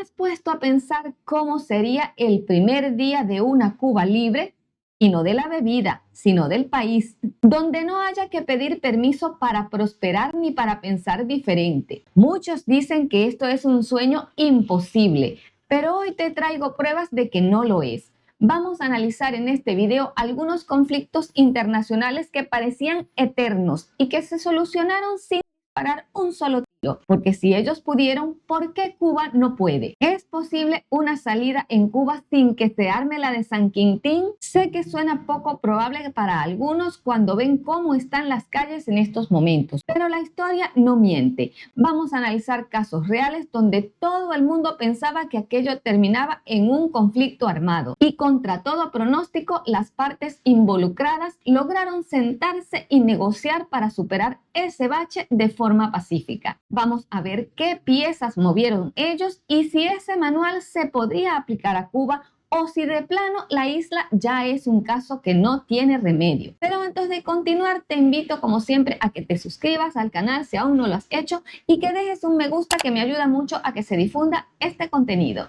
has puesto a pensar cómo sería el primer día de una Cuba libre? Y no de la bebida, sino del país, donde no haya que pedir permiso para prosperar ni para pensar diferente. Muchos dicen que esto es un sueño imposible, pero hoy te traigo pruebas de que no lo es. Vamos a analizar en este video algunos conflictos internacionales que parecían eternos y que se solucionaron sin disparar un solo tiro, porque si ellos pudieron, ¿por qué Cuba no puede? ¿Es posible una salida en Cuba sin que se arme la de San Quintín? Sé que suena poco probable para algunos cuando ven cómo están las calles en estos momentos, pero la historia no miente. Vamos a analizar casos reales donde todo el mundo pensaba que aquello terminaba en un conflicto armado y contra todo pronóstico las partes involucradas lograron sentarse y negociar para superar ese bache de forma pacífica. Vamos a ver qué piezas movieron ellos y si ese manual se podría aplicar a Cuba o si de plano la isla ya es un caso que no tiene remedio. Pero antes de continuar, te invito como siempre a que te suscribas al canal si aún no lo has hecho y que dejes un me gusta que me ayuda mucho a que se difunda este contenido.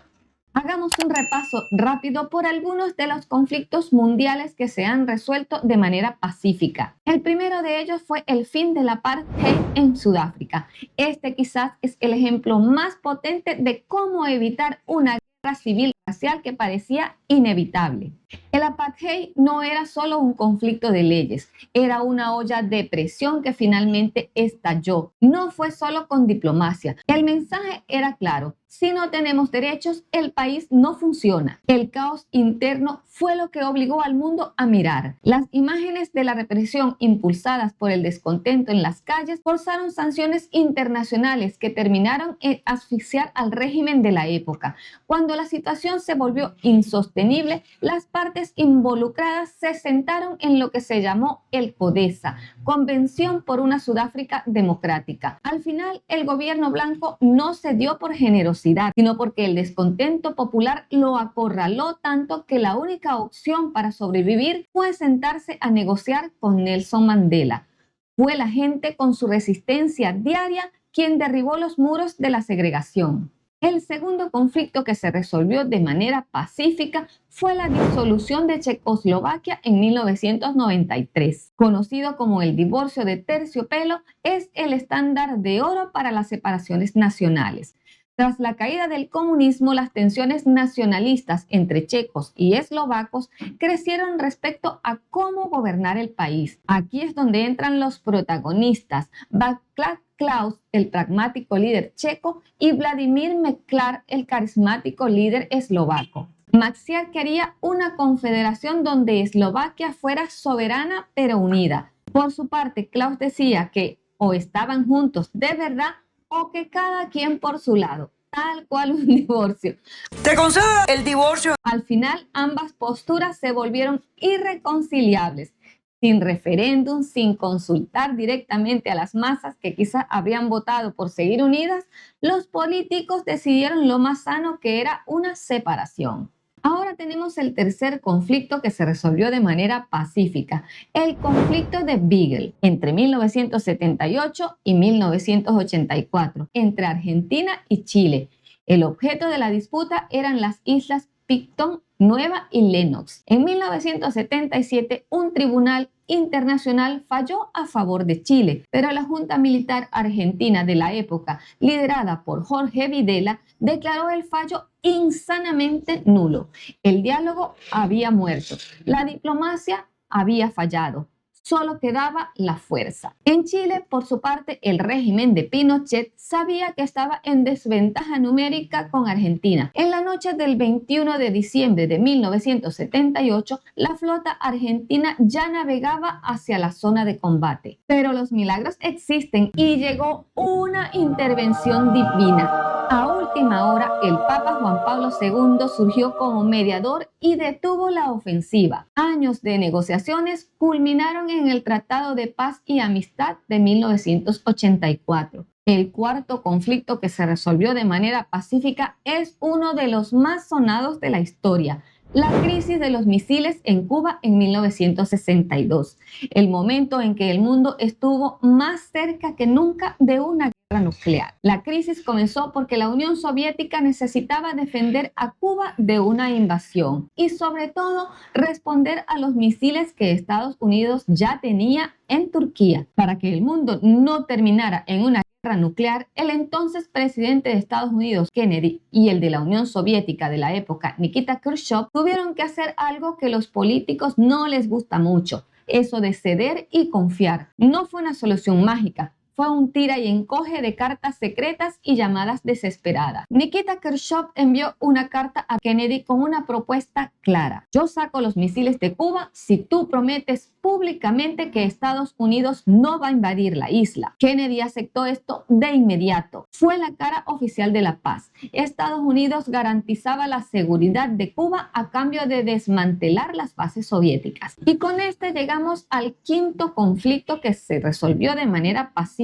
Hagamos un repaso rápido por algunos de los conflictos mundiales que se han resuelto de manera pacífica. El primero de ellos fue el fin del apartheid en Sudáfrica. Este quizás es el ejemplo más potente de cómo evitar una guerra civil racial que parecía inevitable. El apartheid no era solo un conflicto de leyes, era una olla de presión que finalmente estalló. No fue solo con diplomacia. El mensaje era claro: si no tenemos derechos, el país no funciona. El caos interno fue lo que obligó al mundo a mirar. Las imágenes de la represión impulsadas por el descontento en las calles forzaron sanciones internacionales que terminaron en asfixiar al régimen de la época. Cuando la situación se volvió insostenible, las partes involucradas se sentaron en lo que se llamó el CODESA, Convención por una Sudáfrica Democrática. Al final, el gobierno blanco no cedió por generosidad, sino porque el descontento popular lo acorraló tanto que la única opción para sobrevivir fue sentarse a negociar con Nelson Mandela. Fue la gente con su resistencia diaria quien derribó los muros de la segregación. El segundo conflicto que se resolvió de manera pacífica fue la disolución de Checoslovaquia en 1993. Conocido como el divorcio de terciopelo, es el estándar de oro para las separaciones nacionales. Tras la caída del comunismo, las tensiones nacionalistas entre checos y eslovacos crecieron respecto a cómo gobernar el país. Aquí es donde entran los protagonistas: Václav Klaus, el pragmático líder checo, y Vladimir Meklar, el carismático líder eslovaco. Maxiar quería una confederación donde Eslovaquia fuera soberana pero unida. Por su parte, Klaus decía que o estaban juntos de verdad o que cada quien por su lado, tal cual un divorcio. Te concedo el divorcio. Al final, ambas posturas se volvieron irreconciliables. Sin referéndum, sin consultar directamente a las masas que quizás habrían votado por seguir unidas, los políticos decidieron lo más sano, que era una separación. Ahora tenemos el tercer conflicto que se resolvió de manera pacífica, el conflicto de Beagle, entre 1978 y 1984, entre Argentina y Chile. El objeto de la disputa eran las islas Picton, Nueva y Lennox. En 1977, un tribunal internacional falló a favor de Chile, pero la Junta Militar Argentina de la época, liderada por Jorge Videla, declaró el fallo insanamente nulo. El diálogo había muerto, la diplomacia había fallado. Solo quedaba la fuerza. En Chile, por su parte, el régimen de Pinochet sabía que estaba en desventaja numérica con Argentina. En la noche del 21 de diciembre de 1978, la flota argentina ya navegaba hacia la zona de combate. Pero los milagros existen y llegó una intervención divina. A última hora, el Papa Juan Pablo II surgió como mediador y detuvo la ofensiva. Años de negociaciones culminaron en el Tratado de Paz y Amistad de 1984. El cuarto conflicto que se resolvió de manera pacífica es uno de los más sonados de la historia: La crisis de los misiles en Cuba en 1962, el momento en que el mundo estuvo más cerca que nunca de una guerra nuclear. La crisis comenzó porque la Unión Soviética necesitaba defender a Cuba de una invasión y sobre todo responder a los misiles que Estados Unidos ya tenía en Turquía. Para que el mundo no terminara en una guerra nuclear, el entonces presidente de Estados Unidos, Kennedy, y el de la Unión Soviética de la época, Nikita Khrushchev, tuvieron que hacer algo que a los políticos no les gusta mucho, eso de ceder y confiar. No fue una solución mágica. Fue un tira y encoge de cartas secretas y llamadas desesperadas. Nikita Khrushchev envió una carta a Kennedy con una propuesta clara. Yo saco los misiles de Cuba si tú prometes públicamente que Estados Unidos no va a invadir la isla. Kennedy aceptó esto de inmediato. Fue la cara oficial de la paz. Estados Unidos garantizaba la seguridad de Cuba a cambio de desmantelar las bases soviéticas. Y con este llegamos al quinto conflicto que se resolvió de manera pacífica,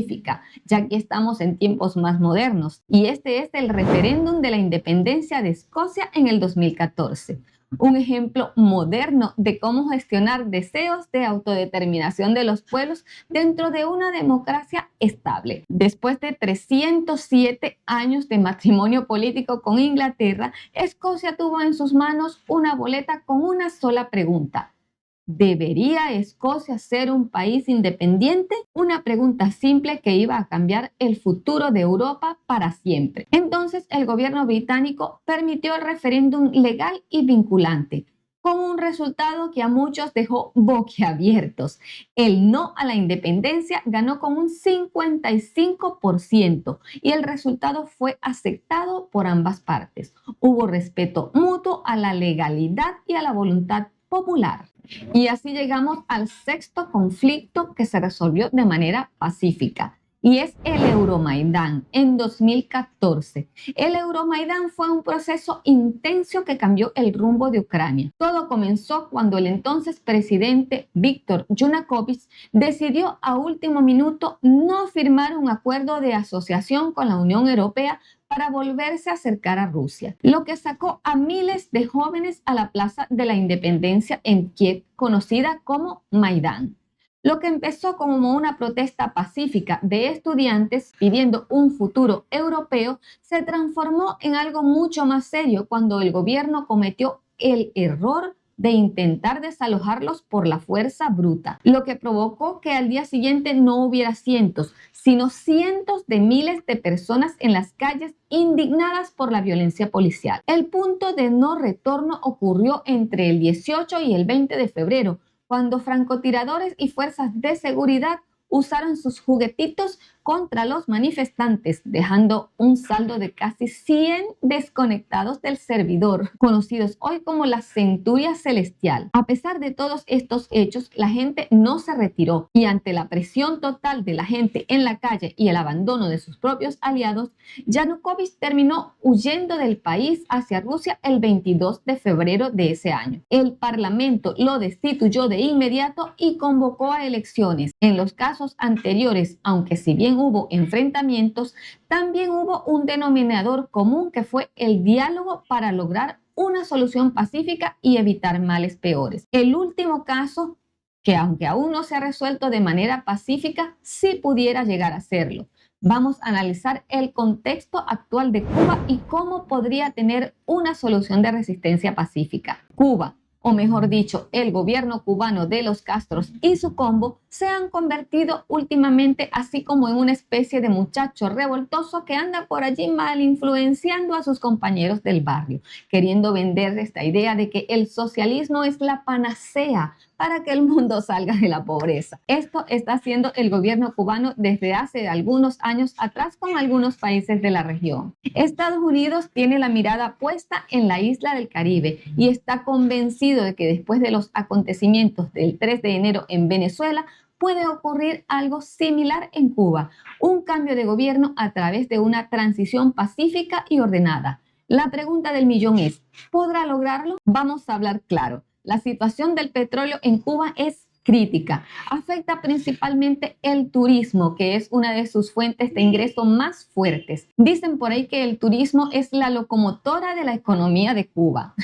ya que estamos en tiempos más modernos, y este es el referéndum de la independencia de Escocia en el 2014. Un ejemplo moderno de cómo gestionar deseos de autodeterminación de los pueblos dentro de una democracia estable. Después de 307 años de matrimonio político con Inglaterra, Escocia tuvo en sus manos una boleta con una sola pregunta: ¿debería Escocia ser un país independiente? Una pregunta simple que iba a cambiar el futuro de Europa para siempre. Entonces el gobierno británico permitió el referéndum legal y vinculante, con un resultado que a muchos dejó boquiabiertos. El no a la independencia ganó con un 55% y el resultado fue aceptado por ambas partes. Hubo respeto mutuo a la legalidad y a la voluntad popular. Y así llegamos al sexto conflicto que se resolvió de manera pacífica, y es el Euromaidán en 2014. El Euromaidán fue un proceso intenso que cambió el rumbo de Ucrania. Todo comenzó cuando el entonces presidente Víktor Yanukovych decidió a último minuto no firmar un acuerdo de asociación con la Unión Europea para volverse a acercar a Rusia, lo que sacó a miles de jóvenes a la Plaza de la Independencia en Kiev, conocida como Maidán. Lo que empezó como una protesta pacífica de estudiantes pidiendo un futuro europeo se transformó en algo mucho más serio cuando el gobierno cometió el error de intentar desalojarlos por la fuerza bruta, lo que provocó que al día siguiente no hubiera cientos, sino cientos de miles de personas en las calles indignadas por la violencia policial. El punto de no retorno ocurrió entre el 18 y el 20 de febrero, cuando francotiradores y fuerzas de seguridad usaron sus juguetitos contra los manifestantes, dejando un saldo de casi 100 desconectados del servidor, conocidos hoy como la Centuria Celestial. A pesar de todos estos hechos, la gente no se retiró y ante la presión total de la gente en la calle y el abandono de sus propios aliados, Yanukovych terminó huyendo del país hacia Rusia el 22 de febrero de ese año. El parlamento lo destituyó de inmediato y convocó a elecciones. En los casos anteriores, aunque si bien hubo enfrentamientos, también hubo un denominador común que fue el diálogo para lograr una solución pacífica y evitar males peores. El último caso, que aunque aún no se ha resuelto de manera pacífica, sí pudiera llegar a serlo. Vamos a analizar el contexto actual de Cuba y cómo podría tener una solución de resistencia pacífica. Cuba, o mejor dicho, el gobierno cubano de los Castros y su combo, se han convertido últimamente así como en una especie de muchacho revoltoso que anda por allí mal influenciando a sus compañeros del barrio, queriendo vender esta idea de que el socialismo es la panacea para que el mundo salga de la pobreza. Esto está haciendo el gobierno cubano desde hace algunos años atrás con algunos países de la región. Estados Unidos tiene la mirada puesta en la isla del Caribe y está convencido de que después de los acontecimientos del 3 de enero en Venezuela, puede ocurrir algo similar en Cuba, un cambio de gobierno a través de una transición pacífica y ordenada. La pregunta del millón es, ¿podrá lograrlo? Vamos a hablar claro. La situación del petróleo en Cuba es crítica. Afecta principalmente el turismo, que es una de sus fuentes de ingreso más fuertes. Dicen por ahí que el turismo es la locomotora de la economía de Cuba.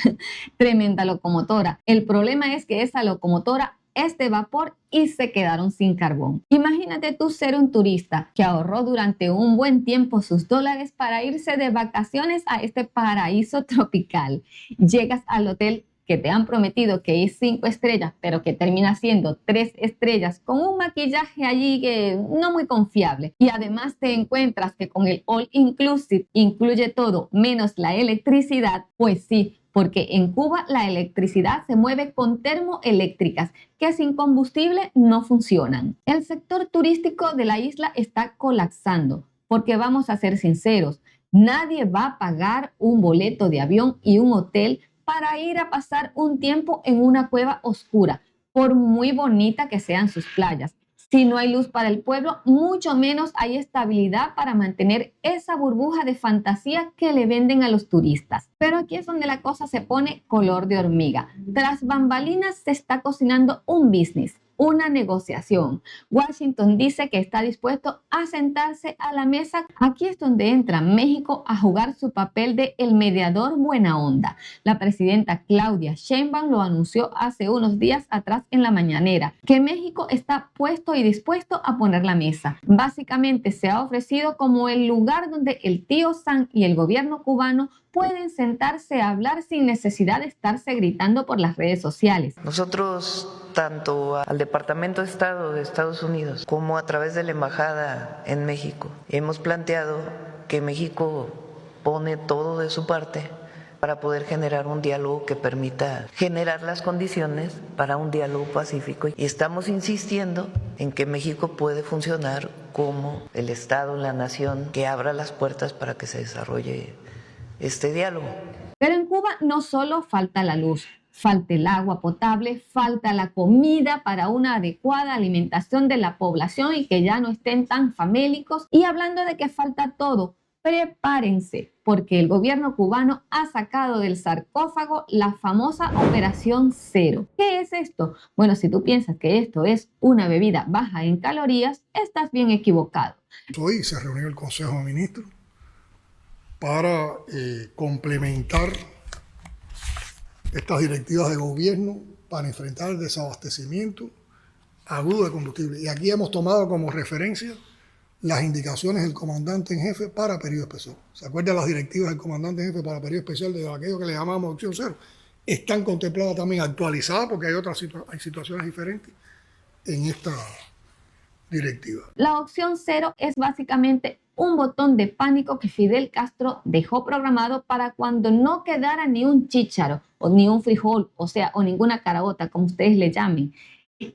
Tremenda locomotora. El problema es que esa locomotora es de vapor y se quedaron sin carbón. Imagínate tú ser un turista que ahorró durante un buen tiempo sus dólares para irse de vacaciones a este paraíso tropical. Llegas al hotel que te han prometido que es 5 estrellas, pero que termina siendo 3 estrellas, con un maquillaje allí que no muy confiable. Y además te encuentras que con el All Inclusive incluye todo menos la electricidad. Pues sí, porque en Cuba la electricidad se mueve con termoeléctricas que sin combustible no funcionan. El sector turístico de la isla está colapsando, porque vamos a ser sinceros, nadie va a pagar un boleto de avión y un hotel para ir a pasar un tiempo en una cueva oscura, por muy bonita que sean sus playas. Si no hay luz para el pueblo, mucho menos hay estabilidad para mantener esa burbuja de fantasía que le venden a los turistas. Pero aquí es donde la cosa se pone color de hormiga. Tras bambalinas se está cocinando un business, una negociación. Washington dice que está dispuesto a sentarse a la mesa. Aquí es donde entra México a jugar su papel de el mediador buena onda. La presidenta Claudia Sheinbaum lo anunció hace unos días atrás en la mañanera, que México está puesto y dispuesto a poner la mesa. Básicamente se ha ofrecido como el lugar donde el tío Sam y el gobierno cubano pueden sentarse a hablar sin necesidad de estarse gritando por las redes sociales. Nosotros, tanto al Departamento de Estado de Estados Unidos como a través de la Embajada en México, hemos planteado que México pone todo de su parte para poder generar un diálogo que permita generar las condiciones para un diálogo pacífico. Y estamos insistiendo en que México puede funcionar como el Estado, la nación, que abra las puertas para que se desarrolle este diálogo. Pero en Cuba no solo falta la luz, falta el agua potable, falta la comida para una adecuada alimentación de la población y que ya no estén tan famélicos. Y hablando de que falta todo, prepárense, porque el gobierno cubano ha sacado del sarcófago la famosa Operación Cero. ¿Qué es esto? Bueno, si tú piensas que esto es una bebida baja en calorías, estás bien equivocado. Hoy se reunió el Consejo de Ministros para complementar estas directivas de gobierno para enfrentar el desabastecimiento agudo de combustible. Y aquí hemos tomado como referencia las indicaciones del comandante en jefe para periodo especial. ¿Se acuerdan las directivas del comandante en jefe para periodo especial de aquello que le llamamos opción cero? Están contempladas también, actualizadas, porque hay situaciones diferentes en esta directiva. La opción cero es básicamente un botón de pánico que Fidel Castro dejó programado para cuando no quedara ni un chícharo o ni un frijol, o ninguna caraota, como ustedes le llamen.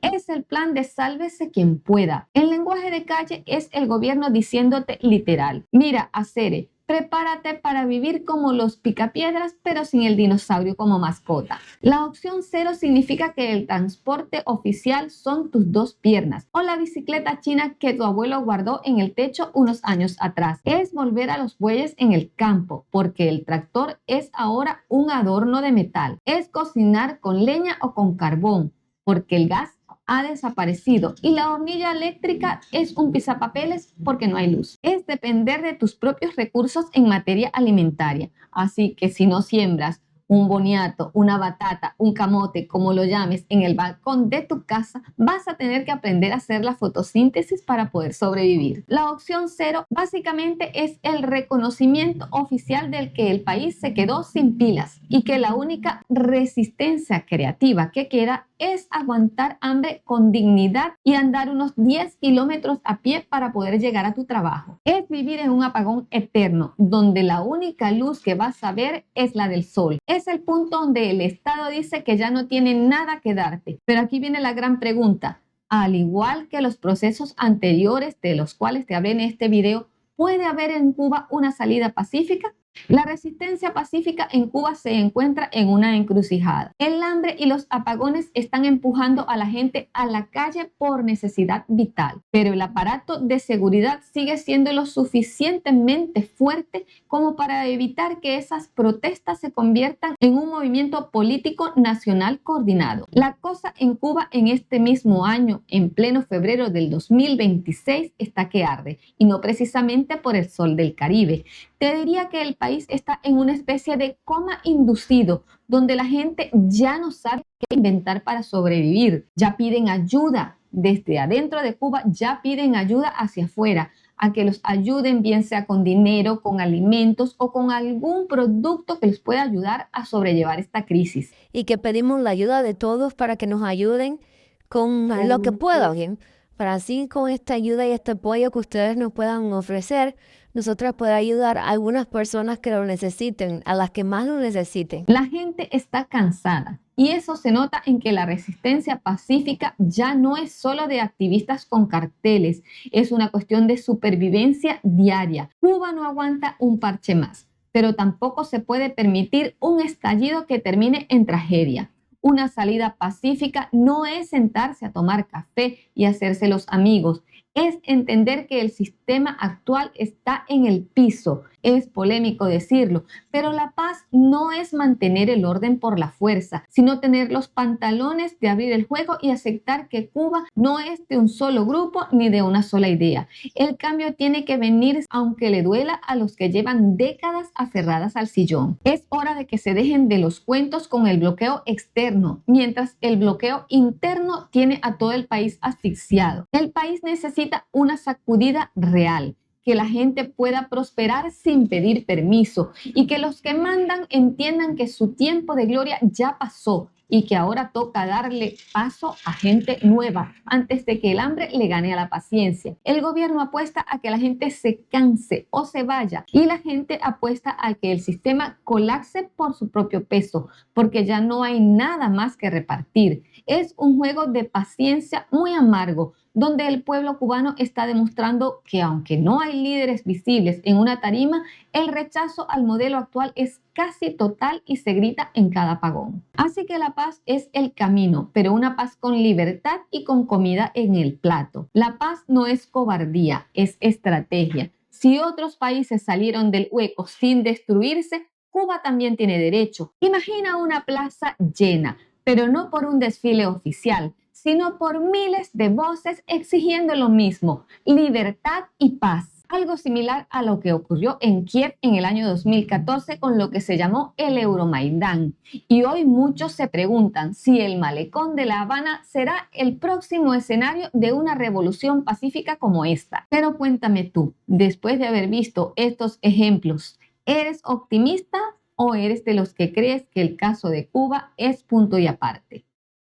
Es el plan de sálvese quien pueda. El lenguaje de calle es el gobierno diciéndote literal: mira, Acere, prepárate para vivir como los picapiedras, pero sin el dinosaurio como mascota. La opción cero significa que el transporte oficial son tus 2 piernas o la bicicleta china que tu abuelo guardó en el techo unos años atrás. Es volver a los bueyes en el campo, porque el tractor es ahora un adorno de metal. Es cocinar con leña o con carbón, porque el gas ha desaparecido y la hornilla eléctrica es un pisapapeles porque no hay luz. Es depender de tus propios recursos en materia alimentaria. Así que si no siembras un boniato, una batata, un camote, como lo llames, en el balcón de tu casa, vas a tener que aprender a hacer la fotosíntesis para poder sobrevivir. La opción cero básicamente es el reconocimiento oficial del que el país se quedó sin pilas y que la única resistencia creativa que queda es aguantar hambre con dignidad y andar unos 10 kilómetros a pie para poder llegar a tu trabajo. Es vivir en un apagón eterno, donde la única luz que vas a ver es la del sol. Es el punto donde el Estado dice que ya no tiene nada que darte. Pero aquí viene la gran pregunta. Al igual que los procesos anteriores de los cuales te hablé en este video, ¿puede haber en Cuba una salida pacífica? La resistencia pacífica en Cuba se encuentra en una encrucijada. El hambre y los apagones están empujando a la gente a la calle por necesidad vital, pero el aparato de seguridad sigue siendo lo suficientemente fuerte como para evitar que esas protestas se conviertan en un movimiento político nacional coordinado. La cosa en Cuba en este mismo año, en pleno febrero del 2026, está que arde, y no precisamente por el sol del Caribe. Te diría que el país está en una especie de coma inducido, donde la gente ya no sabe qué inventar para sobrevivir. Ya piden ayuda desde adentro de Cuba, ya piden ayuda hacia afuera, a que los ayuden, bien sea con dinero, con alimentos o con algún producto que les pueda ayudar a sobrellevar esta crisis. Y que pedimos la ayuda de todos para que nos ayuden con lo que puedan, para así con esta ayuda y este apoyo que ustedes nos puedan ofrecer, nosotras poder ayudar a algunas personas que lo necesiten, a las que más lo necesiten. La gente está cansada y eso se nota en que la resistencia pacífica ya no es solo de activistas con carteles, es una cuestión de supervivencia diaria. Cuba no aguanta un parche más, pero tampoco se puede permitir un estallido que termine en tragedia. Una salida pacífica no es sentarse a tomar café y hacerse los amigos, es entender que el sistema actual está en el piso. Es polémico decirlo, pero la paz no es mantener el orden por la fuerza, sino tener los pantalones de abrir el juego y aceptar que Cuba no es de un solo grupo ni de una sola idea. El cambio tiene que venir aunque le duela a los que llevan décadas aferradas al sillón. Es hora de que se dejen de los cuentos con el bloqueo externo, mientras el bloqueo interno tiene a todo el país asfixiado. El país necesita una sacudida real, que la gente pueda prosperar sin pedir permiso y que los que mandan entiendan que su tiempo de gloria ya pasó y que ahora toca darle paso a gente nueva antes de que el hambre le gane a la paciencia. El gobierno apuesta a que la gente se canse o se vaya y la gente apuesta a que el sistema colapse por su propio peso, porque ya no hay nada más que repartir. Es un juego de paciencia muy amargo, donde el pueblo cubano está demostrando que aunque no hay líderes visibles en una tarima, el rechazo al modelo actual es casi total y se grita en cada apagón. Así que la paz es el camino, pero una paz con libertad y con comida en el plato. La paz no es cobardía, es estrategia. Si otros países salieron del hueco sin destruirse, Cuba también tiene derecho. Imagina una plaza llena, pero no por un desfile oficial, sino por miles de voces exigiendo lo mismo, libertad y paz. Algo similar a lo que ocurrió en Kiev en el año 2014 con lo que se llamó el Euromaidán. Y hoy muchos se preguntan si el malecón de La Habana será el próximo escenario de una revolución pacífica como esta. Pero cuéntame tú, después de haber visto estos ejemplos, ¿eres optimista o eres de los que crees que el caso de Cuba es punto y aparte?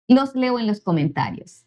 Los leo en los comentarios.